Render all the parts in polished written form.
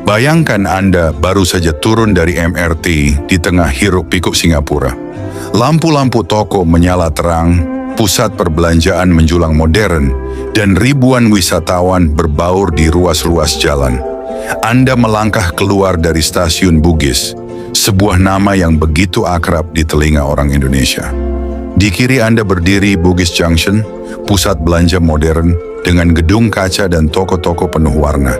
Bayangkan Anda baru saja turun dari MRT di tengah hiruk-pikuk Singapura. Lampu-lampu toko menyala terang, pusat perbelanjaan menjulang modern, dan ribuan wisatawan berbaur di ruas-ruas jalan. Anda melangkah keluar dari stasiun Bugis, sebuah nama yang begitu akrab di telinga orang Indonesia. Di kiri Anda berdiri Bugis Junction, pusat belanja modern dengan gedung kaca dan toko-toko penuh warna.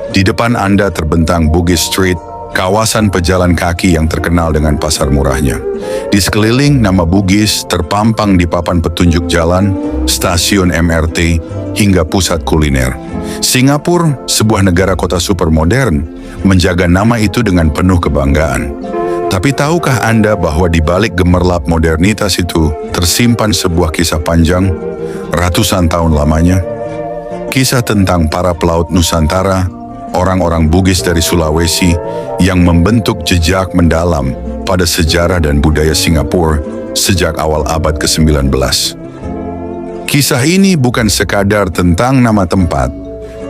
Di depan Anda terbentang Bugis Street, kawasan pejalan kaki yang terkenal dengan pasar murahnya. Di sekeliling nama Bugis terpampang di papan petunjuk jalan, stasiun MRT, hingga pusat kuliner. Singapura, sebuah negara kota super modern, menjaga nama itu dengan penuh kebanggaan. Tapi tahukah Anda bahwa di balik gemerlap modernitas itu tersimpan sebuah kisah panjang, ratusan tahun lamanya? Kisah tentang para pelaut Nusantara, orang-orang Bugis dari Sulawesi yang membentuk jejak mendalam pada sejarah dan budaya Singapura sejak awal abad ke-19. Kisah ini bukan sekadar tentang nama tempat,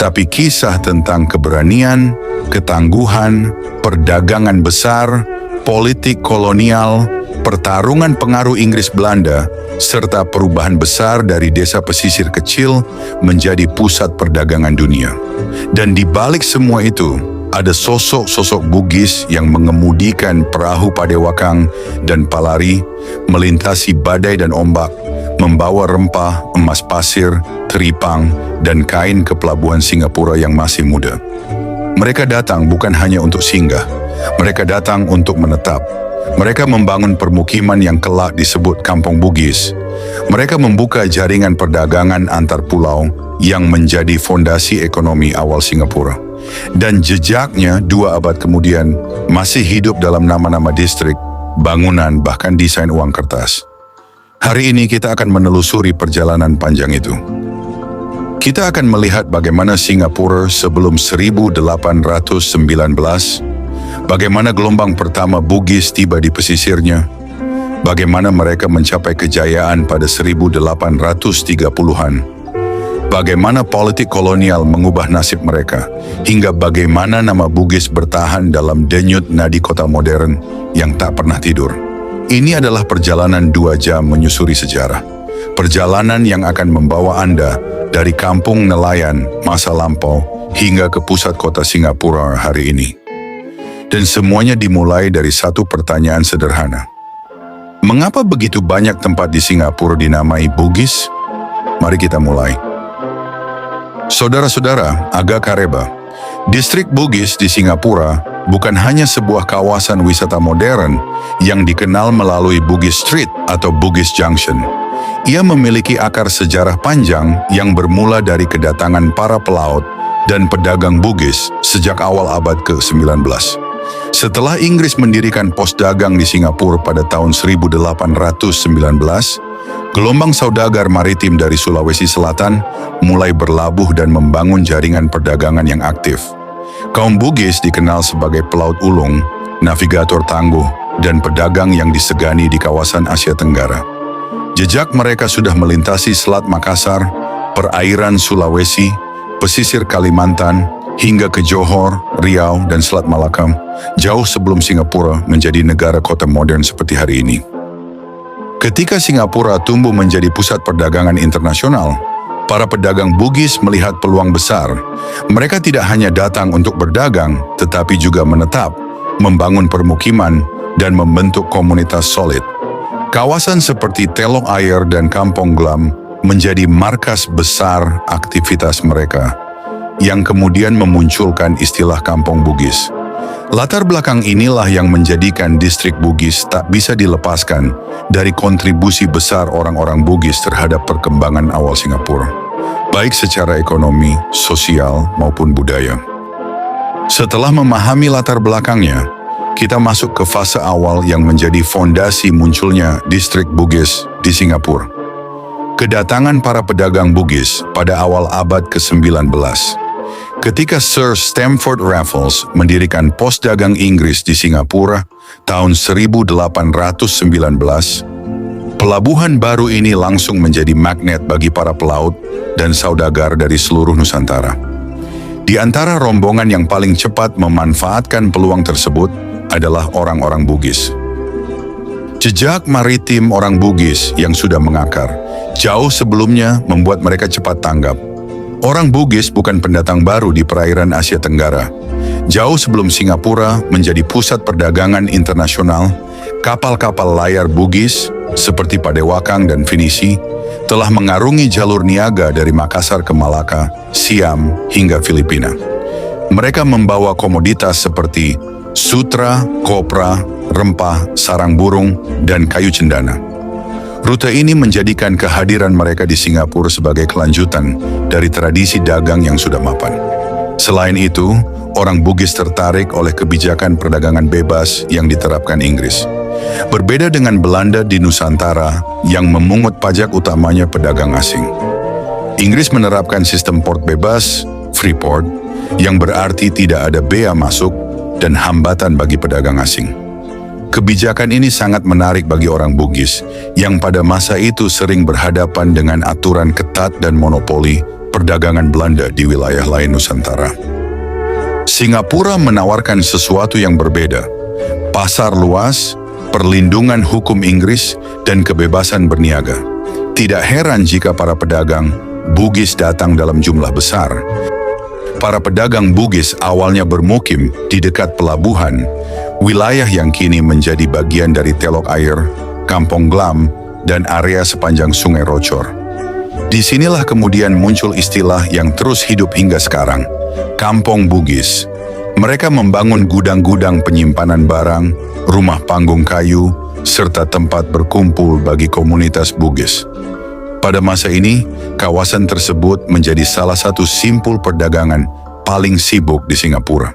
tapi kisah tentang keberanian, ketangguhan, perdagangan besar, politik kolonial, pertarungan pengaruh Inggris Belanda, serta perubahan besar dari desa pesisir kecil menjadi pusat perdagangan dunia. Dan di balik semua itu, ada sosok-sosok Bugis yang mengemudikan perahu Padewakang dan Palari, melintasi badai dan ombak, membawa rempah, emas pasir, teripang, dan kain ke pelabuhan Singapura yang masih muda. Mereka datang bukan hanya untuk singgah, mereka datang untuk menetap. Mereka membangun permukiman yang kelak disebut Kampung Bugis. Mereka membuka jaringan perdagangan antar pulau yang menjadi fondasi ekonomi awal Singapura. Dan jejaknya 2 abad kemudian masih hidup dalam nama-nama distrik, bangunan, bahkan desain uang kertas. Hari ini kita akan menelusuri perjalanan panjang itu. Kita akan melihat bagaimana Singapura sebelum 1819, bagaimana gelombang pertama Bugis tiba di pesisirnya, bagaimana mereka mencapai kejayaan pada 1830-an, bagaimana politik kolonial mengubah nasib mereka, hingga bagaimana nama Bugis bertahan dalam denyut nadi kota modern yang tak pernah tidur. Ini adalah perjalanan 2 jam menyusuri sejarah. Perjalanan yang akan membawa Anda dari kampung nelayan masa lampau hingga ke pusat kota Singapura hari ini. Dan semuanya dimulai dari satu pertanyaan sederhana. Mengapa begitu banyak tempat di Singapura dinamai Bugis? Mari kita mulai. Saudara-saudara, Aga Khareba, distrik Bugis di Singapura bukan hanya sebuah kawasan wisata modern yang dikenal melalui Bugis Street atau Bugis Junction. Ia memiliki akar sejarah panjang yang bermula dari kedatangan para pelaut dan pedagang Bugis sejak awal abad ke-19. Setelah Inggris mendirikan pos dagang di Singapura pada tahun 1819, gelombang saudagar maritim dari Sulawesi Selatan mulai berlabuh dan membangun jaringan perdagangan yang aktif. Kaum Bugis dikenal sebagai pelaut ulung, navigator tangguh, dan pedagang yang disegani di kawasan Asia Tenggara. Jejak mereka sudah melintasi Selat Makassar, perairan Sulawesi, pesisir Kalimantan, hingga ke Johor, Riau, dan Selat Malaka, jauh sebelum Singapura menjadi negara kota modern seperti hari ini. Ketika Singapura tumbuh menjadi pusat perdagangan internasional, para pedagang Bugis melihat peluang besar. Mereka tidak hanya datang untuk berdagang, tetapi juga menetap, membangun permukiman, dan membentuk komunitas solid. Kawasan seperti Telok Ayer dan Kampong Glam menjadi markas besar aktivitas mereka, yang kemudian memunculkan istilah Kampung Bugis. Latar belakang inilah yang menjadikan distrik Bugis tak bisa dilepaskan dari kontribusi besar orang-orang Bugis terhadap perkembangan awal Singapura, baik secara ekonomi, sosial, maupun budaya. Setelah memahami latar belakangnya, kita masuk ke fase awal yang menjadi fondasi munculnya distrik Bugis di Singapura. Kedatangan para pedagang Bugis pada awal abad ke-19. Ketika Sir Stamford Raffles mendirikan pos dagang Inggris di Singapura tahun 1819, pelabuhan baru ini langsung menjadi magnet bagi para pelaut dan saudagar dari seluruh Nusantara. Di antara rombongan yang paling cepat memanfaatkan peluang tersebut adalah orang-orang Bugis. Jejak maritim orang Bugis yang sudah mengakar jauh sebelumnya membuat mereka cepat tanggap. Orang Bugis bukan pendatang baru di perairan Asia Tenggara. Jauh sebelum Singapura menjadi pusat perdagangan internasional, kapal-kapal layar Bugis seperti Padewakang dan Finisi telah mengarungi jalur niaga dari Makassar ke Malaka, Siam, hingga Filipina. Mereka membawa komoditas seperti sutra, kopra, rempah, sarang burung, dan kayu cendana. Rute ini menjadikan kehadiran mereka di Singapura sebagai kelanjutan dari tradisi dagang yang sudah mapan. Selain itu, orang Bugis tertarik oleh kebijakan perdagangan bebas yang diterapkan Inggris. Berbeda dengan Belanda di Nusantara yang memungut pajak utamanya pedagang asing. Inggris menerapkan sistem port bebas, free port, yang berarti tidak ada bea masuk dan hambatan bagi pedagang asing. Kebijakan ini sangat menarik bagi orang Bugis yang pada masa itu sering berhadapan dengan aturan ketat dan monopoli perdagangan Belanda di wilayah lain Nusantara. Singapura menawarkan sesuatu yang berbeda, pasar luas, perlindungan hukum Inggris, dan kebebasan berniaga. Tidak heran jika para pedagang Bugis datang dalam jumlah besar. Para pedagang Bugis awalnya bermukim di dekat pelabuhan, wilayah yang kini menjadi bagian dari Telok Air, Kampung Glam, dan area sepanjang Sungai Rocor. Disinilah kemudian muncul istilah yang terus hidup hingga sekarang, Kampung Bugis. Mereka membangun gudang-gudang penyimpanan barang, rumah panggung kayu, serta tempat berkumpul bagi komunitas Bugis. Pada masa ini, kawasan tersebut menjadi salah satu simpul perdagangan paling sibuk di Singapura.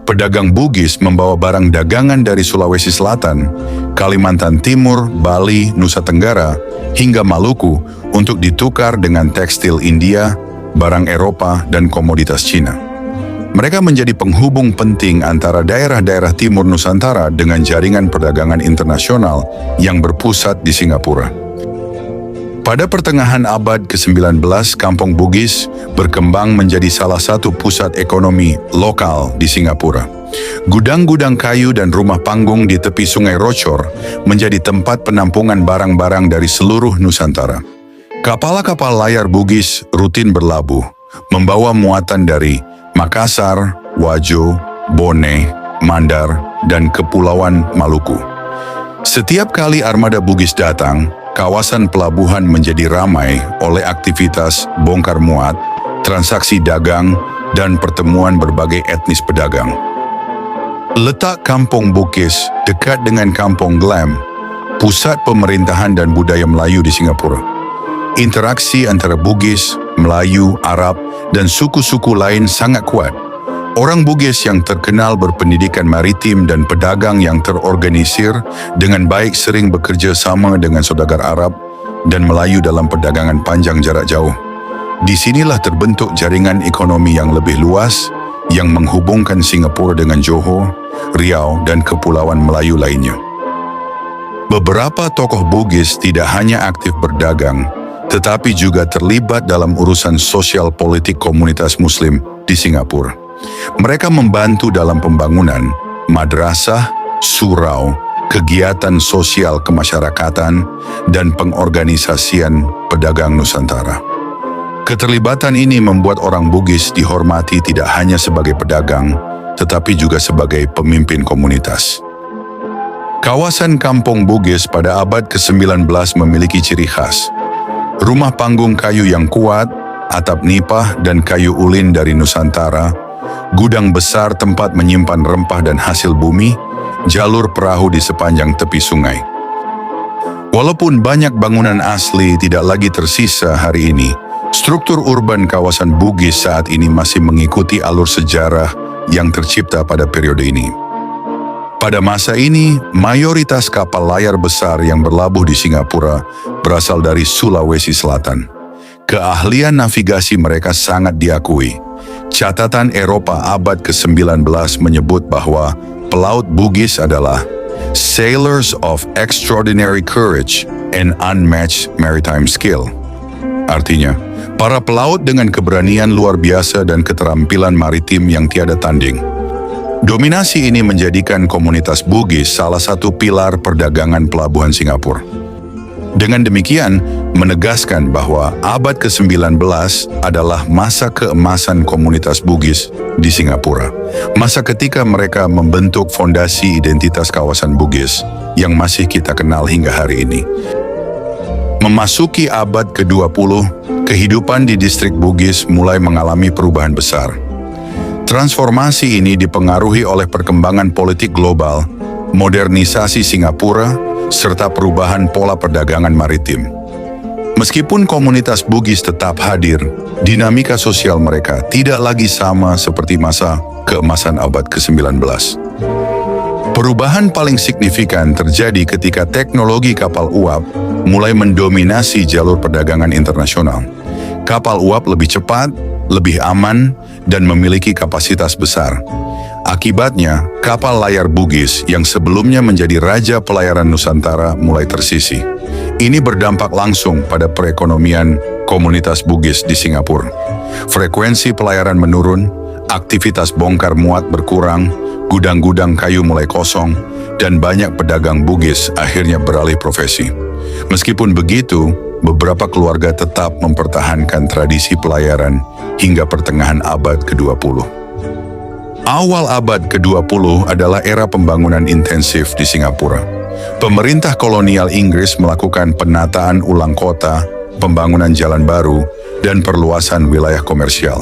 Pedagang Bugis membawa barang dagangan dari Sulawesi Selatan, Kalimantan Timur, Bali, Nusa Tenggara, hingga Maluku untuk ditukar dengan tekstil India, barang Eropa, dan komoditas Cina. Mereka menjadi penghubung penting antara daerah-daerah timur Nusantara dengan jaringan perdagangan internasional yang berpusat di Singapura. Pada pertengahan abad ke-19, Kampung Bugis berkembang menjadi salah satu pusat ekonomi lokal di Singapura. Gudang-gudang kayu dan rumah panggung di tepi Sungai Rocor menjadi tempat penampungan barang-barang dari seluruh Nusantara. Kapal-kapal layar Bugis rutin berlabuh, membawa muatan dari Makassar, Wajo, Bone, Mandar, dan Kepulauan Maluku. Setiap kali armada Bugis datang, kawasan pelabuhan menjadi ramai oleh aktivitas bongkar muat, transaksi dagang, dan pertemuan berbagai etnis pedagang. Letak Kampung Bugis dekat dengan Kampung Glam, pusat pemerintahan dan budaya Melayu di Singapura. Interaksi antara Bugis, Melayu, Arab, dan suku-suku lain sangat kuat. Orang Bugis yang terkenal berpendidikan maritim dan pedagang yang terorganisir dengan baik sering bekerja sama dengan saudagar Arab dan Melayu dalam perdagangan panjang jarak jauh. Disinilah terbentuk jaringan ekonomi yang lebih luas yang menghubungkan Singapura dengan Johor, Riau, dan Kepulauan Melayu lainnya. Beberapa tokoh Bugis tidak hanya aktif berdagang, tetapi juga terlibat dalam urusan sosial politik komunitas Muslim di Singapura. Mereka membantu dalam pembangunan, madrasah, surau, kegiatan sosial kemasyarakatan, dan pengorganisasian pedagang Nusantara. Keterlibatan ini membuat orang Bugis dihormati tidak hanya sebagai pedagang, tetapi juga sebagai pemimpin komunitas. Kawasan Kampung Bugis pada abad ke-19 memiliki ciri khas. Rumah panggung kayu yang kuat, atap nipah dan kayu ulin dari Nusantara, gudang besar tempat menyimpan rempah dan hasil bumi, jalur perahu di sepanjang tepi sungai. Walaupun banyak bangunan asli tidak lagi tersisa hari ini, struktur urban kawasan Bugis saat ini masih mengikuti alur sejarah yang tercipta pada periode ini. Pada masa ini, mayoritas kapal layar besar yang berlabuh di Singapura berasal dari Sulawesi Selatan. Keahlian navigasi mereka sangat diakui. Catatan Eropa abad ke-19 menyebut bahwa pelaut Bugis adalah sailors of extraordinary courage and unmatched maritime skill. Artinya, Para pelaut dengan keberanian luar biasa dan keterampilan maritim yang tiada tanding. Dominasi ini menjadikan komunitas Bugis salah satu pilar perdagangan pelabuhan Singapura. Dengan demikian, menegaskan bahwa abad ke-19 adalah masa keemasan komunitas Bugis di Singapura. Masa ketika mereka membentuk fondasi identitas kawasan Bugis yang masih kita kenal hingga hari ini. Memasuki abad ke-20, kehidupan di distrik Bugis mulai mengalami perubahan besar. Transformasi ini dipengaruhi oleh perkembangan politik global, modernisasi Singapura, serta perubahan pola perdagangan maritim. Meskipun komunitas Bugis tetap hadir, dinamika sosial mereka tidak lagi sama seperti masa keemasan abad ke-19. Perubahan paling signifikan terjadi ketika teknologi kapal uap mulai mendominasi jalur perdagangan internasional. Kapal uap lebih cepat, lebih aman, dan memiliki kapasitas besar. Akibatnya, kapal layar Bugis yang sebelumnya menjadi raja pelayaran Nusantara mulai tersisih. Ini berdampak langsung pada perekonomian komunitas Bugis di Singapura. Frekuensi pelayaran menurun, aktivitas bongkar muat berkurang, gudang-gudang kayu mulai kosong, dan banyak pedagang Bugis akhirnya beralih profesi. Meskipun begitu, beberapa keluarga tetap mempertahankan tradisi pelayaran hingga pertengahan abad ke-20. Awal abad ke-20 adalah era pembangunan intensif di Singapura. Pemerintah kolonial Inggris melakukan penataan ulang kota, pembangunan jalan baru, dan perluasan wilayah komersial.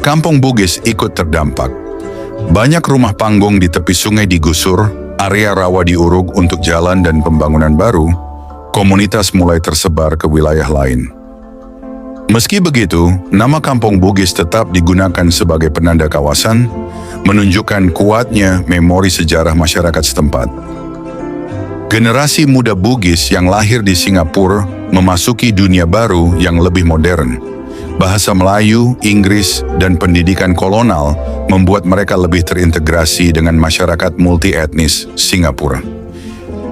Kampung Bugis ikut terdampak. Banyak rumah panggung di tepi sungai digusur, area rawa diuruk untuk jalan dan pembangunan baru, komunitas mulai tersebar ke wilayah lain. Meski begitu, nama Kampung Bugis tetap digunakan sebagai penanda kawasan, menunjukkan kuatnya memori sejarah masyarakat setempat. Generasi muda Bugis yang lahir di Singapura memasuki dunia baru yang lebih modern. Bahasa Melayu, Inggris, dan pendidikan kolonial membuat mereka lebih terintegrasi dengan masyarakat multi-etnis Singapura.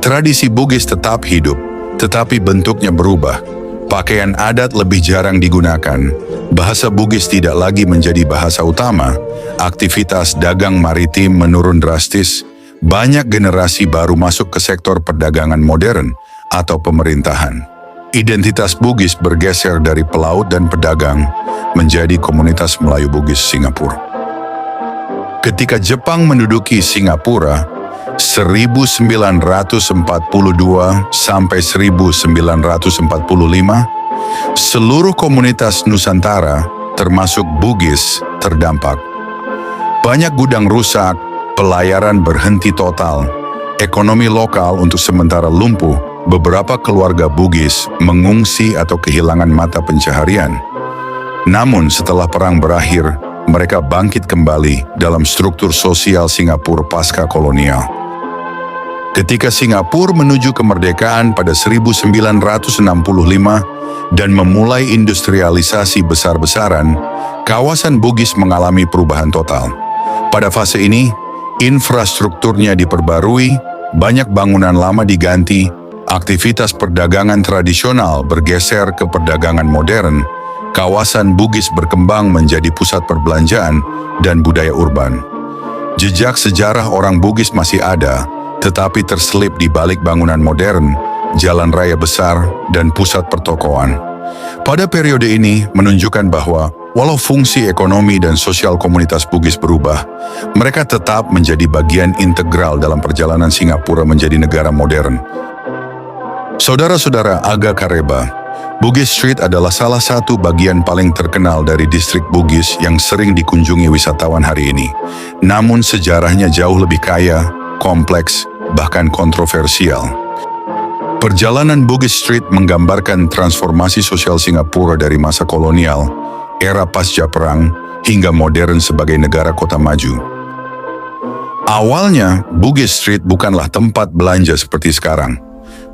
Tradisi Bugis tetap hidup, tetapi bentuknya berubah. Pakaian adat lebih jarang digunakan, bahasa Bugis tidak lagi menjadi bahasa utama, aktivitas dagang maritim menurun drastis, banyak generasi baru masuk ke sektor perdagangan modern atau pemerintahan. Identitas Bugis bergeser dari pelaut dan pedagang menjadi komunitas Melayu Bugis Singapura. Ketika Jepang menduduki Singapura, 1942 sampai 1945, seluruh komunitas Nusantara, termasuk Bugis, terdampak. Banyak gudang rusak, pelayaran berhenti total, ekonomi lokal untuk sementara lumpuh, beberapa keluarga Bugis mengungsi atau kehilangan mata pencaharian. Namun setelah perang berakhir, mereka bangkit kembali dalam struktur sosial Singapura pasca kolonial. Ketika Singapura menuju kemerdekaan pada 1965 dan memulai industrialisasi besar-besaran, kawasan Bugis mengalami perubahan total. Pada fase ini, infrastrukturnya diperbarui, banyak bangunan lama diganti, aktivitas perdagangan tradisional bergeser ke perdagangan modern, kawasan Bugis berkembang menjadi pusat perbelanjaan dan budaya urban. Jejak sejarah orang Bugis masih ada, tetapi terselip di balik bangunan modern, jalan raya besar, dan pusat pertokoan. Pada periode ini menunjukkan bahwa walau fungsi ekonomi dan sosial komunitas Bugis berubah, mereka tetap menjadi bagian integral dalam perjalanan Singapura menjadi negara modern. Saudara-saudara Aga Kareba, Bugis Street adalah salah satu bagian paling terkenal dari distrik Bugis yang sering dikunjungi wisatawan hari ini. Namun sejarahnya jauh lebih kaya, kompleks, bahkan kontroversial. Perjalanan Bugis Street menggambarkan transformasi sosial Singapura dari masa kolonial, era pasca perang, hingga modern sebagai negara kota maju. Awalnya, Bugis Street bukanlah tempat belanja seperti sekarang.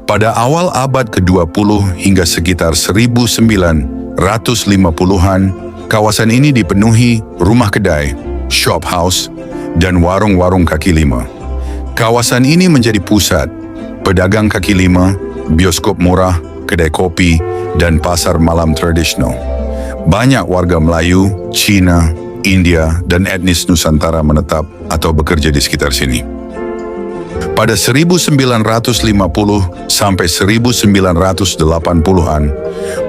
Pada awal abad ke-20 hingga sekitar 1950-an, kawasan ini dipenuhi rumah kedai, shop house, dan warung-warung kaki lima. Kawasan ini menjadi pusat pedagang kaki lima, bioskop murah, kedai kopi, dan pasar malam tradisional. Banyak warga Melayu, Cina, India, dan etnis Nusantara menetap atau bekerja di sekitar sini. Pada 1950 sampai 1980-an,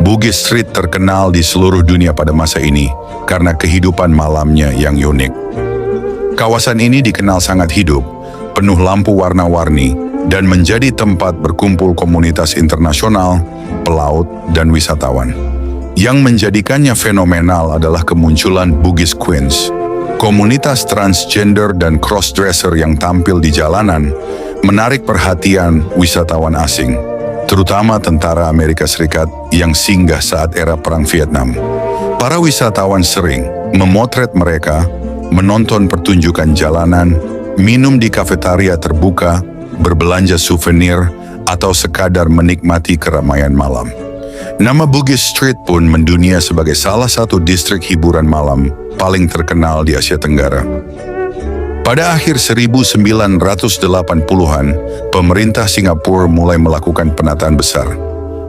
Bugis Street terkenal di seluruh dunia pada masa ini karena kehidupan malamnya yang unik. Kawasan ini dikenal sangat hidup, penuh lampu warna-warni, dan menjadi tempat berkumpul komunitas internasional, pelaut, dan wisatawan. Yang menjadikannya fenomenal adalah kemunculan Bugis Queens, komunitas transgender dan crossdresser yang tampil di jalanan, menarik perhatian wisatawan asing, terutama tentara Amerika Serikat yang singgah saat era Perang Vietnam. Para wisatawan sering memotret mereka, menonton pertunjukan jalanan, minum di kafetaria terbuka, berbelanja souvenir, atau sekadar menikmati keramaian malam. Nama Bugis Street pun mendunia sebagai salah satu distrik hiburan malam paling terkenal di Asia Tenggara. Pada akhir 1980-an, pemerintah Singapura mulai melakukan penataan besar.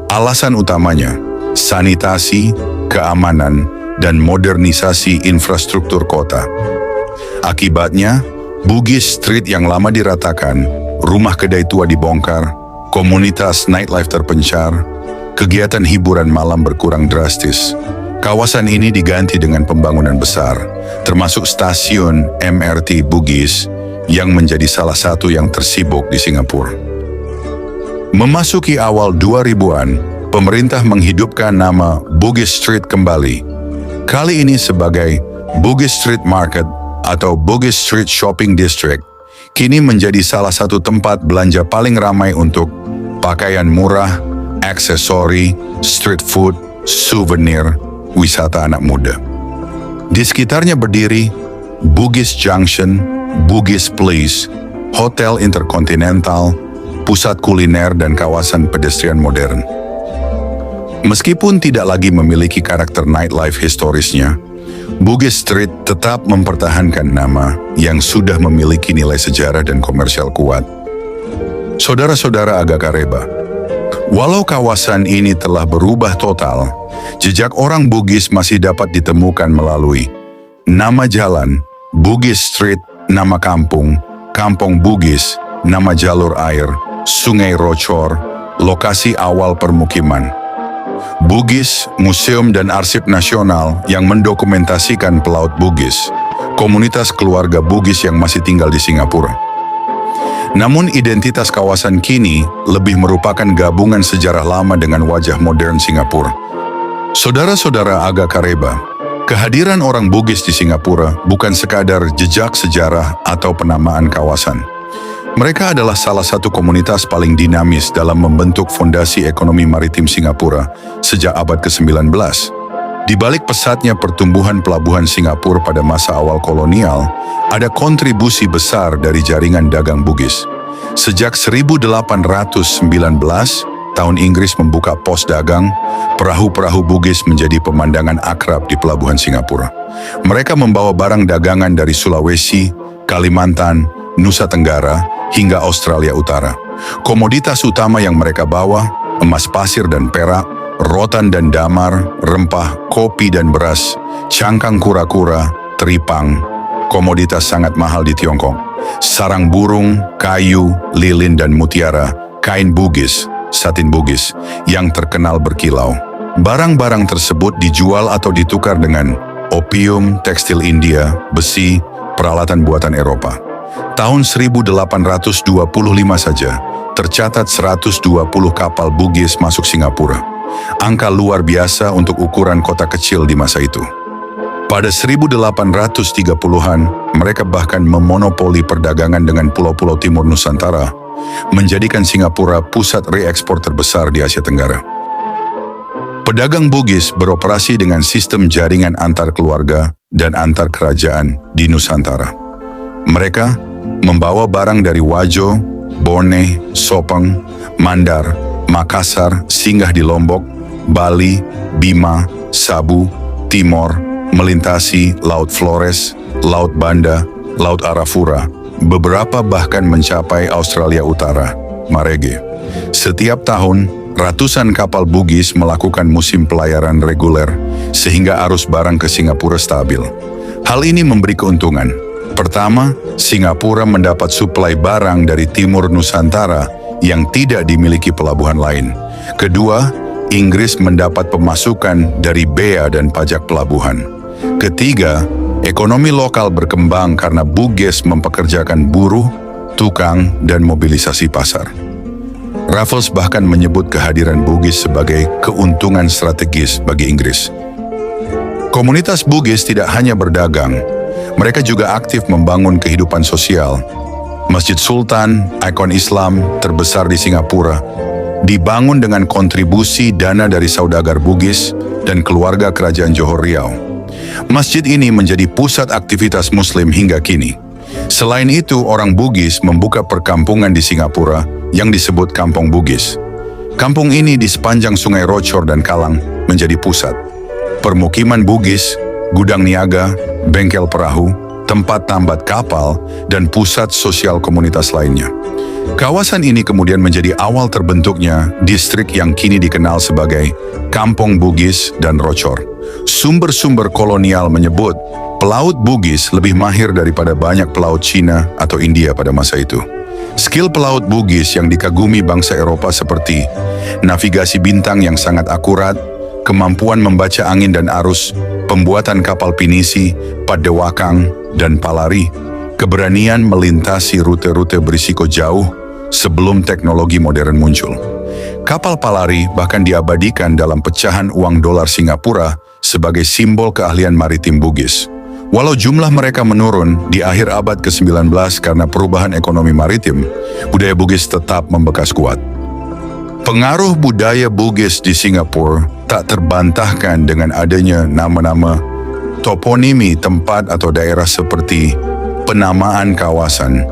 Alasan utamanya, sanitasi, keamanan, dan modernisasi infrastruktur kota. Akibatnya, Bugis Street yang lama diratakan, rumah kedai tua dibongkar, komunitas nightlife terpencar, kegiatan hiburan malam berkurang drastis. Kawasan ini diganti dengan pembangunan besar, termasuk stasiun MRT Bugis yang menjadi salah satu yang tersibuk di Singapura. Memasuki awal 2000-an, pemerintah menghidupkan nama Bugis Street kembali. Kali ini sebagai Bugis Street Market atau Bugis Street Shopping District, kini menjadi salah satu tempat belanja paling ramai untuk pakaian murah, aksesori, street food, souvenir, wisata anak muda. Di sekitarnya berdiri Bugis Junction, Bugis Place, Hotel Intercontinental, pusat kuliner dan kawasan pedestrian modern. Meskipun tidak lagi memiliki karakter nightlife historisnya, Bugis Street tetap mempertahankan nama yang sudah memiliki nilai sejarah dan komersial kuat. Saudara-saudara Aga Kareba, walau kawasan ini telah berubah total, jejak orang Bugis masih dapat ditemukan melalui nama jalan, Bugis Street, nama kampung, Kampung Bugis, nama jalur air, Sungai Rocor, lokasi awal permukiman. Bugis, Museum dan Arsip Nasional yang mendokumentasikan pelaut Bugis, komunitas keluarga Bugis yang masih tinggal di Singapura. Namun identitas kawasan kini lebih merupakan gabungan sejarah lama dengan wajah modern Singapura. Saudara-saudara Aga Kareba, kehadiran orang Bugis di Singapura bukan sekadar jejak sejarah atau penamaan kawasan. Mereka adalah salah satu komunitas paling dinamis dalam membentuk fondasi ekonomi maritim Singapura sejak abad ke-19. Di balik pesatnya pertumbuhan pelabuhan Singapura pada masa awal kolonial, ada kontribusi besar dari jaringan dagang Bugis. Sejak 1819, tahun Inggris membuka pos dagang, perahu-perahu Bugis menjadi pemandangan akrab di pelabuhan Singapura. Mereka membawa barang dagangan dari Sulawesi, Kalimantan, Nusa Tenggara, hingga Australia Utara. Komoditas utama yang mereka bawa, emas pasir dan perak, rotan dan damar, rempah, kopi dan beras, cangkang kura-kura, teripang, komoditas sangat mahal di Tiongkok, sarang burung, kayu, lilin dan mutiara, kain Bugis, satin Bugis, yang terkenal berkilau. Barang-barang tersebut dijual atau ditukar dengan opium, tekstil India, besi, peralatan buatan Eropa. Tahun 1825 saja, tercatat 120 kapal Bugis masuk Singapura. Angka luar biasa untuk ukuran kota kecil di masa itu. Pada 1830-an, mereka bahkan memonopoli perdagangan dengan pulau-pulau timur Nusantara, menjadikan Singapura pusat reekspor terbesar di Asia Tenggara. Pedagang Bugis beroperasi dengan sistem jaringan antar keluarga dan antar kerajaan di Nusantara. Mereka membawa barang dari Wajo, Borneo, Sopeng, Mandar, Makassar, singgah di Lombok, Bali, Bima, Sabu, Timor, melintasi Laut Flores, Laut Banda, Laut Arafura, beberapa bahkan mencapai Australia Utara, Marege. Setiap tahun, ratusan kapal Bugis melakukan musim pelayaran reguler sehingga arus barang ke Singapura stabil. Hal ini memberi keuntungan. Pertama, Singapura mendapat suplai barang dari timur Nusantara yang tidak dimiliki pelabuhan lain. Kedua, Inggris mendapat pemasukan dari bea dan pajak pelabuhan. Ketiga, ekonomi lokal berkembang karena Bugis mempekerjakan buruh, tukang, dan mobilisasi pasar. Raffles bahkan menyebut kehadiran Bugis sebagai keuntungan strategis bagi Inggris. Komunitas Bugis tidak hanya berdagang, mereka juga aktif membangun kehidupan sosial. Masjid Sultan, ikon Islam terbesar di Singapura, dibangun dengan kontribusi dana dari saudagar Bugis dan keluarga kerajaan Johor Riau. Masjid ini menjadi pusat aktivitas Muslim hingga kini. Selain itu, orang Bugis membuka perkampungan di Singapura yang disebut Kampung Bugis. Kampung ini di sepanjang Sungai Rochor dan Kalang menjadi pusat. Permukiman Bugis, gudang niaga, bengkel perahu, tempat tambat kapal, dan pusat sosial komunitas lainnya. Kawasan ini kemudian menjadi awal terbentuknya distrik yang kini dikenal sebagai Kampung Bugis dan Rochor. Sumber-sumber kolonial menyebut pelaut Bugis lebih mahir daripada banyak pelaut Cina atau India pada masa itu. Skill pelaut Bugis yang dikagumi bangsa Eropa seperti navigasi bintang yang sangat akurat, kemampuan membaca angin dan arus, pembuatan kapal pinisi, padewakang, dan palari, keberanian melintasi rute-rute berisiko jauh sebelum teknologi modern muncul. Kapal palari bahkan diabadikan dalam pecahan uang dolar Singapura sebagai simbol keahlian maritim Bugis. Walau jumlah mereka menurun di akhir abad ke-19 karena perubahan ekonomi maritim, budaya Bugis tetap membekas kuat. Pengaruh budaya Bugis di Singapura tak terbantahkan dengan adanya nama-nama toponimi tempat atau daerah seperti penamaan kawasan,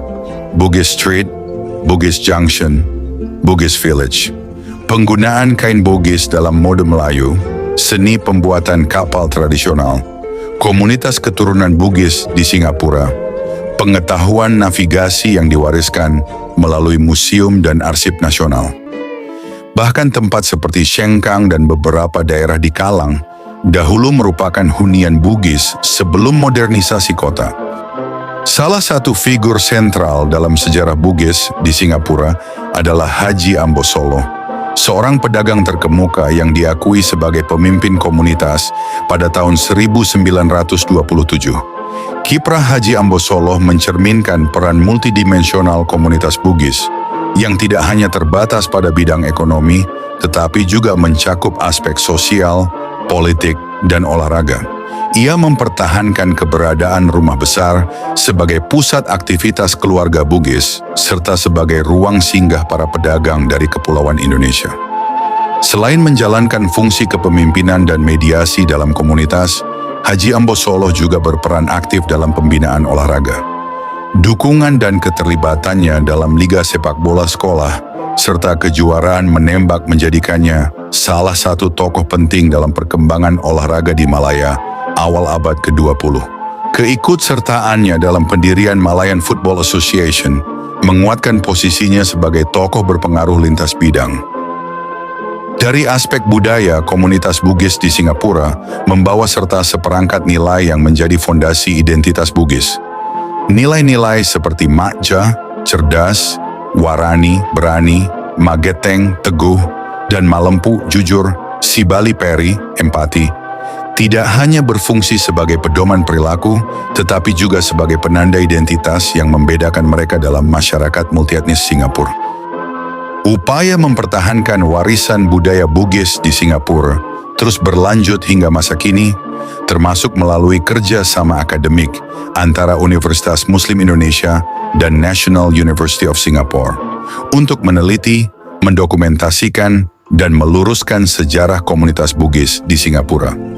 Bugis Street, Bugis Junction, Bugis Village. Penggunaan kain Bugis dalam mode Melayu, seni pembuatan kapal tradisional, komunitas keturunan Bugis di Singapura, pengetahuan navigasi yang diwariskan melalui museum dan arsip nasional. Bahkan tempat seperti Shengkang dan beberapa daerah di Kalang dahulu merupakan hunian Bugis sebelum modernisasi kota. Salah satu figur sentral dalam sejarah Bugis di Singapura adalah Haji Ambosolo, seorang pedagang terkemuka yang diakui sebagai pemimpin komunitas pada tahun 1927. Kiprah Haji Ambosolo mencerminkan peran multidimensional komunitas Bugis yang tidak hanya terbatas pada bidang ekonomi, tetapi juga mencakup aspek sosial, politik, dan olahraga. Ia mempertahankan keberadaan rumah besar sebagai pusat aktivitas keluarga Bugis, serta sebagai ruang singgah para pedagang dari Kepulauan Indonesia. Selain menjalankan fungsi kepemimpinan dan mediasi dalam komunitas, Haji Ambosolo juga berperan aktif dalam pembinaan olahraga. Dukungan dan keterlibatannya dalam Liga Sepak Bola Sekolah serta kejuaraan menembak menjadikannya salah satu tokoh penting dalam perkembangan olahraga di Malaya awal abad ke-20. Keikutsertaannya dalam pendirian Malayan Football Association menguatkan posisinya sebagai tokoh berpengaruh lintas bidang. Dari aspek budaya, komunitas Bugis di Singapura membawa serta seperangkat nilai yang menjadi fondasi identitas Bugis. Nilai-nilai seperti makja, cerdas, warani, berani, mageteng, teguh, dan malempu, jujur, sibali peri, empati, tidak hanya berfungsi sebagai pedoman perilaku, tetapi juga sebagai penanda identitas yang membedakan mereka dalam masyarakat multietnis Singapura. Upaya mempertahankan warisan budaya Bugis di Singapura terus berlanjut hingga masa kini, termasuk melalui kerjasama akademik antara Universitas Muslim Indonesia dan National University of Singapore untuk meneliti, mendokumentasikan, dan meluruskan sejarah komunitas Bugis di Singapura.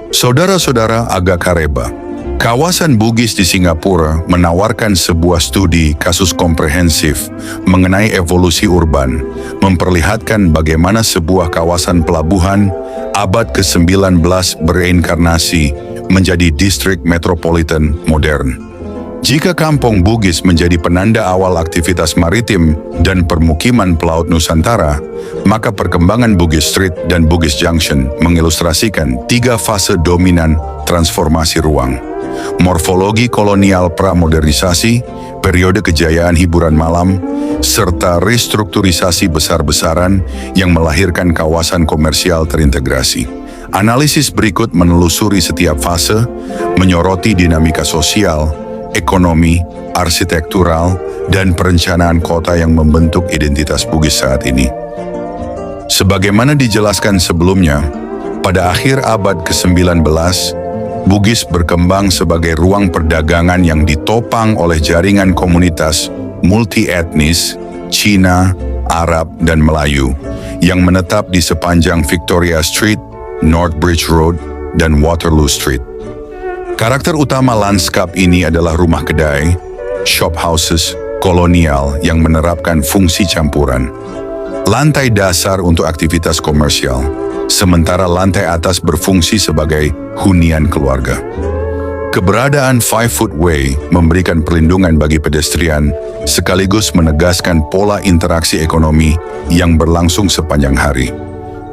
Saudara-saudara Aga Kareba, kawasan Bugis di Singapura menawarkan sebuah studi kasus komprehensif mengenai evolusi urban, memperlihatkan bagaimana sebuah kawasan pelabuhan abad ke-19 bereinkarnasi menjadi distrik metropolitan modern. Jika Kampung Bugis menjadi penanda awal aktivitas maritim dan permukiman pelaut Nusantara, maka perkembangan Bugis Street dan Bugis Junction mengilustrasikan 3 fase dominan transformasi ruang. Morfologi kolonial pramodernisasi, periode kejayaan hiburan malam, serta restrukturisasi besar-besaran yang melahirkan kawasan komersial terintegrasi. Analisis berikut menelusuri setiap fase, menyoroti dinamika sosial, ekonomi, arsitektural, dan perencanaan kota yang membentuk identitas Bugis saat ini. Sebagaimana dijelaskan sebelumnya, pada akhir abad ke-19, Bugis berkembang sebagai ruang perdagangan yang ditopang oleh jaringan komunitas multi-etnis, Cina, Arab, dan Melayu, yang menetap di sepanjang Victoria Street, North Bridge Road, dan Waterloo Street. Karakter utama lanskap ini adalah rumah kedai, shop houses, kolonial yang menerapkan fungsi campuran. Lantai dasar untuk aktivitas komersial, sementara lantai atas berfungsi sebagai hunian keluarga. Keberadaan 5-foot way memberikan perlindungan bagi pedestrian, sekaligus menegaskan pola interaksi ekonomi yang berlangsung sepanjang hari.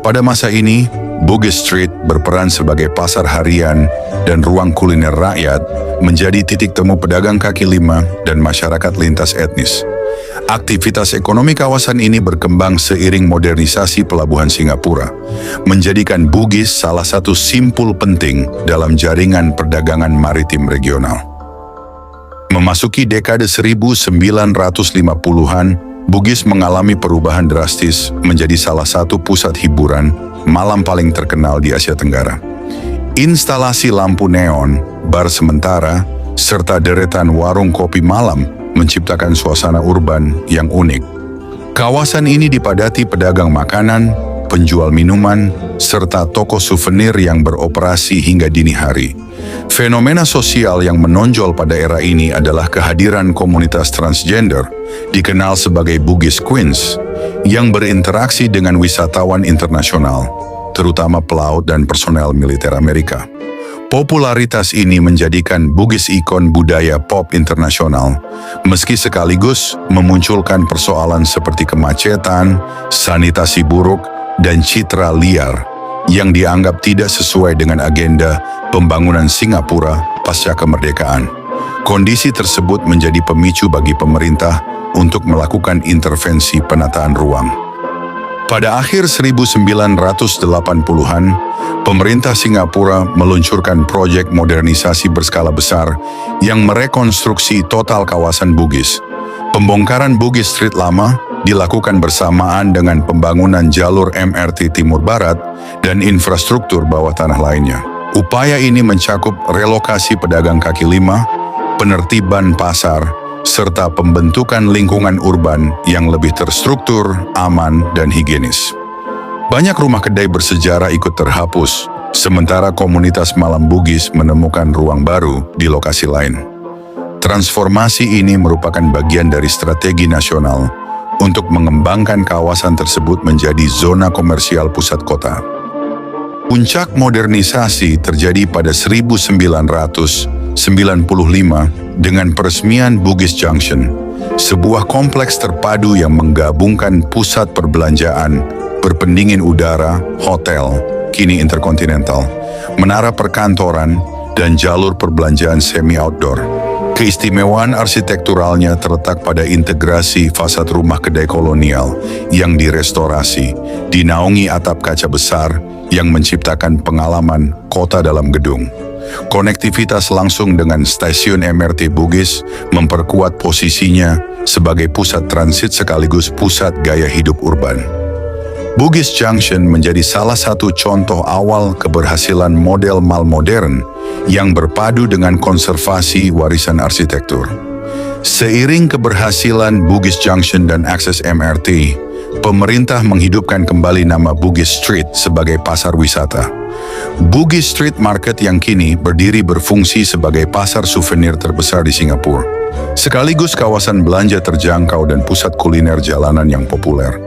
Pada masa ini, Bugis Street berperan sebagai pasar harian dan ruang kuliner rakyat, menjadi titik temu pedagang kaki lima dan masyarakat lintas etnis. Aktivitas ekonomi kawasan ini berkembang seiring modernisasi pelabuhan Singapura, menjadikan Bugis salah satu simpul penting dalam jaringan perdagangan maritim regional. Memasuki dekade 1950-an, Bugis mengalami perubahan drastis menjadi salah satu pusat hiburan malam paling terkenal di Asia Tenggara. Instalasi lampu neon, bar sementara, serta deretan warung kopi malam menciptakan suasana urban yang unik. Kawasan ini dipadati pedagang makanan, penjual minuman, serta toko souvenir yang beroperasi hingga dini hari. Fenomena sosial yang menonjol pada era ini adalah kehadiran komunitas transgender, dikenal sebagai Bugis Queens, yang berinteraksi dengan wisatawan internasional, terutama pelaut dan personel militer Amerika. Popularitas ini menjadikan Bugis ikon budaya pop internasional, meski sekaligus memunculkan persoalan seperti kemacetan, sanitasi buruk, dan citra liar yang dianggap tidak sesuai dengan agenda pembangunan Singapura pasca kemerdekaan. Kondisi tersebut menjadi pemicu bagi pemerintah untuk melakukan intervensi penataan ruang. Pada akhir 1980-an, pemerintah Singapura meluncurkan proyek modernisasi berskala besar yang merekonstruksi total kawasan Bugis. Pembongkaran Bugis Street lama dilakukan bersamaan dengan pembangunan jalur MRT Timur Barat dan infrastruktur bawah tanah lainnya. Upaya ini mencakup relokasi pedagang kaki lima, penertiban pasar, serta pembentukan lingkungan urban yang lebih terstruktur, aman, dan higienis. Banyak rumah kedai bersejarah ikut terhapus, sementara komunitas malam Bugis menemukan ruang baru di lokasi lain. Transformasi ini merupakan bagian dari strategi nasional untuk mengembangkan kawasan tersebut menjadi zona komersial pusat kota. Puncak modernisasi terjadi pada 1995 dengan peresmian Bugis Junction, sebuah kompleks terpadu yang menggabungkan pusat perbelanjaan, berpendingin udara, hotel, kini Intercontinental, menara perkantoran, dan jalur perbelanjaan semi-outdoor. Keistimewaan arsitekturalnya terletak pada integrasi fasad rumah kedai kolonial yang direstorasi, dinaungi atap kaca besar yang menciptakan pengalaman kota dalam gedung. Konektivitas langsung dengan stasiun MRT Bugis memperkuat posisinya sebagai pusat transit sekaligus pusat gaya hidup urban. Bugis Junction menjadi salah satu contoh awal keberhasilan model mal modern yang berpadu dengan konservasi warisan arsitektur. Seiring keberhasilan Bugis Junction dan akses MRT, pemerintah menghidupkan kembali nama Bugis Street sebagai pasar wisata. Bugis Street Market yang kini berdiri berfungsi sebagai pasar souvenir terbesar di Singapura, sekaligus kawasan belanja terjangkau dan pusat kuliner jalanan yang populer.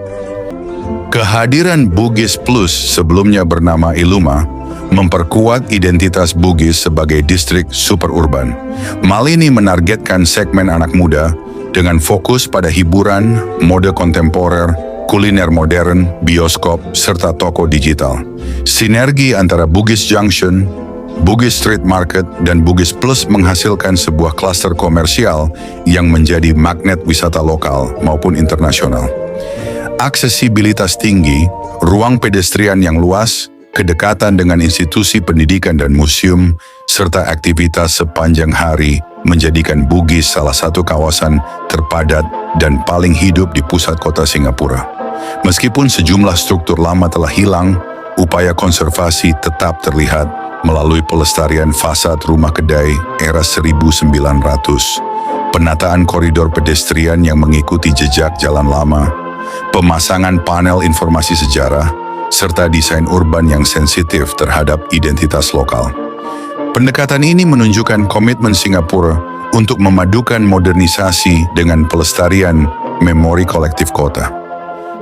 Kehadiran Bugis Plus, sebelumnya bernama Iluma, memperkuat identitas Bugis sebagai distrik superurban. Mal ini menargetkan segmen anak muda dengan fokus pada hiburan, mode kontemporer, kuliner modern, bioskop, serta toko digital. Sinergi antara Bugis Junction, Bugis Street Market, dan Bugis Plus menghasilkan sebuah klaster komersial yang menjadi magnet wisata lokal maupun internasional. Aksesibilitas tinggi, ruang pedestrian yang luas, kedekatan dengan institusi pendidikan dan museum, serta aktivitas sepanjang hari menjadikan Bugis salah satu kawasan terpadat dan paling hidup di pusat kota Singapura. Meskipun sejumlah struktur lama telah hilang, upaya konservasi tetap terlihat melalui pelestarian fasad rumah kedai era 1900, penataan koridor pedestrian yang mengikuti jejak jalan lama, pemasangan panel informasi sejarah, serta desain urban yang sensitif terhadap identitas lokal. Pendekatan ini menunjukkan komitmen Singapura untuk memadukan modernisasi dengan pelestarian memori kolektif kota.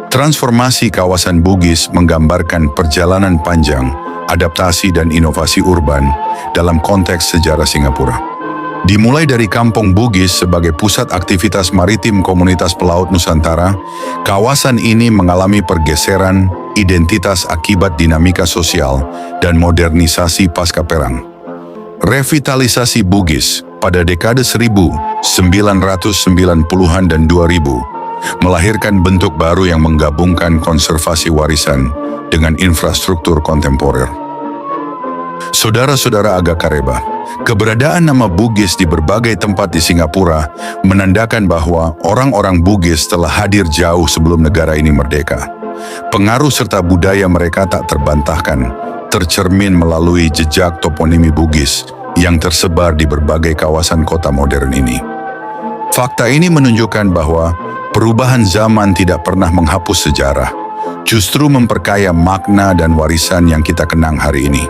Transformasi kawasan Bugis menggambarkan perjalanan panjang, adaptasi dan inovasi urban dalam konteks sejarah Singapura. Dimulai dari Kampung Bugis sebagai pusat aktivitas maritim komunitas pelaut Nusantara, kawasan ini mengalami pergeseran identitas akibat dinamika sosial dan modernisasi pasca perang. Revitalisasi Bugis pada dekade 1990-an dan 2000 melahirkan bentuk baru yang menggabungkan konservasi warisan dengan infrastruktur kontemporer. Saudara-saudara Aga Kareba, keberadaan nama Bugis di berbagai tempat di Singapura menandakan bahwa orang-orang Bugis telah hadir jauh sebelum negara ini merdeka. Pengaruh serta budaya mereka tak terbantahkan, tercermin melalui jejak toponimi Bugis yang tersebar di berbagai kawasan kota modern ini. Fakta ini menunjukkan bahwa perubahan zaman tidak pernah menghapus sejarah, justru memperkaya makna dan warisan yang kita kenang hari ini.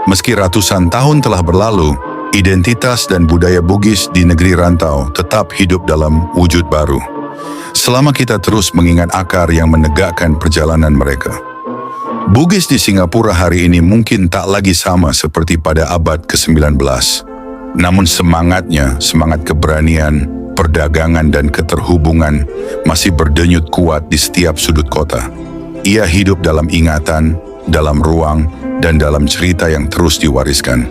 Meski ratusan tahun telah berlalu, identitas dan budaya Bugis di negeri rantau tetap hidup dalam wujud baru. Selama kita terus mengingat akar yang menegakkan perjalanan mereka. Bugis di Singapura hari ini mungkin tak lagi sama seperti pada abad ke-19. Namun semangatnya, semangat keberanian, perdagangan dan keterhubungan masih berdenyut kuat di setiap sudut kota. Ia hidup dalam ingatan, dalam ruang, dan dalam cerita yang terus diwariskan.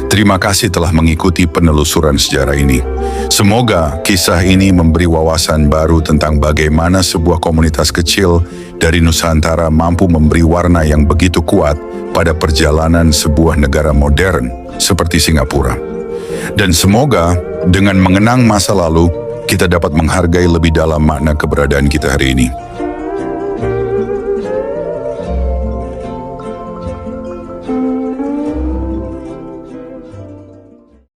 Terima kasih telah mengikuti penelusuran sejarah ini. Semoga kisah ini memberi wawasan baru tentang bagaimana sebuah komunitas kecil dari Nusantara mampu memberi warna yang begitu kuat pada perjalanan sebuah negara modern seperti Singapura. Dan semoga dengan mengenang masa lalu, kita dapat menghargai lebih dalam makna keberadaan kita hari ini.